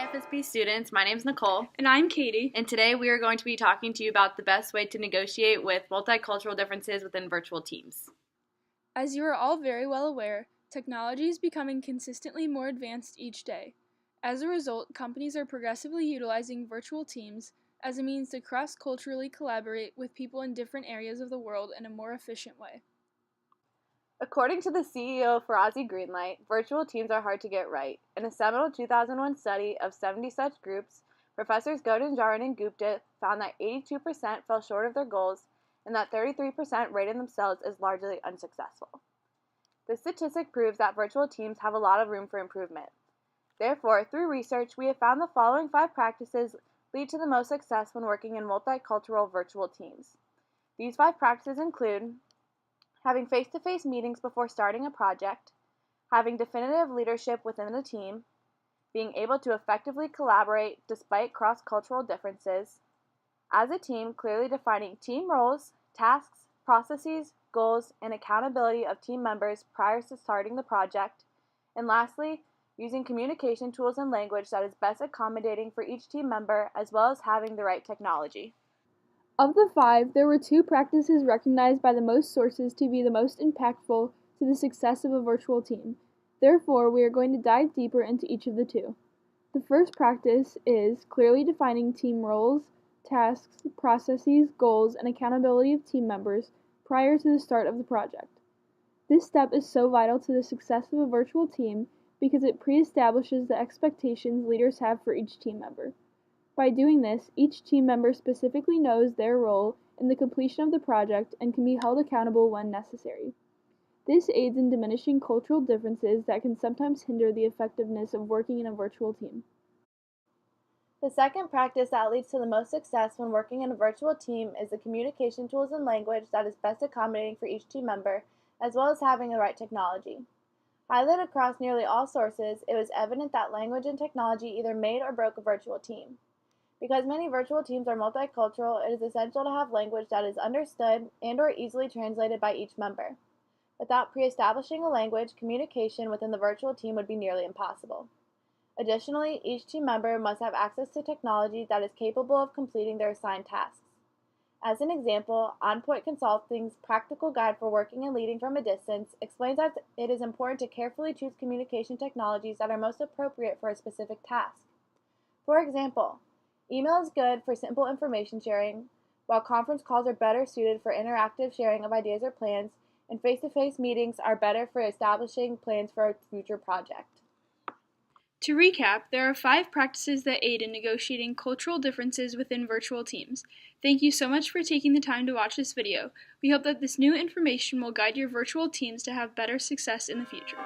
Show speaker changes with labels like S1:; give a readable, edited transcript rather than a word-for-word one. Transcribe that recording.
S1: FSP students, my name is Nicole.
S2: And I'm Catie.
S1: And today we are going to be talking to you about the best way to negotiate with multicultural differences within virtual teams.
S2: As you are all very well aware, technology is becoming consistently more advanced each day. As a result, companies are progressively utilizing virtual teams as a means to cross-culturally collaborate with people in different areas of the world in a more efficient way.
S1: According to the CEO of Farazi Greenlight, virtual teams are hard to get right. In a seminal 2001 study of 70 such groups, Professors Godinjaran and Gupta found that 82% fell short of their goals and that 33% rated themselves as largely unsuccessful. This statistic proves that virtual teams have a lot of room for improvement. Therefore, through research, we have found the following 5 practices lead to the most success when working in multicultural virtual teams. These 5 practices include having face-to-face meetings before starting a project, having definitive leadership within a team, being able to effectively collaborate despite cross-cultural differences, as a team, clearly defining team roles, tasks, processes, goals, and accountability of team members prior to starting the project, and lastly, using communication tools and language that is best accommodating for each team member, as well as having the right technology.
S2: Of the 5, there were 2 practices recognized by the most sources to be the most impactful to the success of a virtual team. Therefore, we are going to dive deeper into each of the 2. The first practice is clearly defining team roles, tasks, processes, goals, and accountability of team members prior to the start of the project. This step is so vital to the success of a virtual team because it pre-establishes the expectations leaders have for each team member. By doing this, each team member specifically knows their role in the completion of the project and can be held accountable when necessary. This aids in diminishing cultural differences that can sometimes hinder the effectiveness of working in a virtual team.
S1: The second practice that leads to the most success when working in a virtual team is the communication tools and language that is best accommodating for each team member, as well as having the right technology. Highlighted across nearly all sources, it was evident that language and technology either made or broke a virtual team. Because many virtual teams are multicultural, it is essential to have language that is understood and/or easily translated by each member. Without pre-establishing a language, communication within the virtual team would be nearly impossible. Additionally, each team member must have access to technology that is capable of completing their assigned tasks. As an example, On Point Consulting's Practical Guide for Working and Leading from a Distance explains that it is important to carefully choose communication technologies that are most appropriate for a specific task. For example, email is good for simple information sharing, while conference calls are better suited for interactive sharing of ideas or plans, and face-to-face meetings are better for establishing plans for a future project.
S2: To recap, there are 5 practices that aid in negotiating cultural differences within virtual teams. Thank you so much for taking the time to watch this video. We hope that this new information will guide your virtual teams to have better success in the future.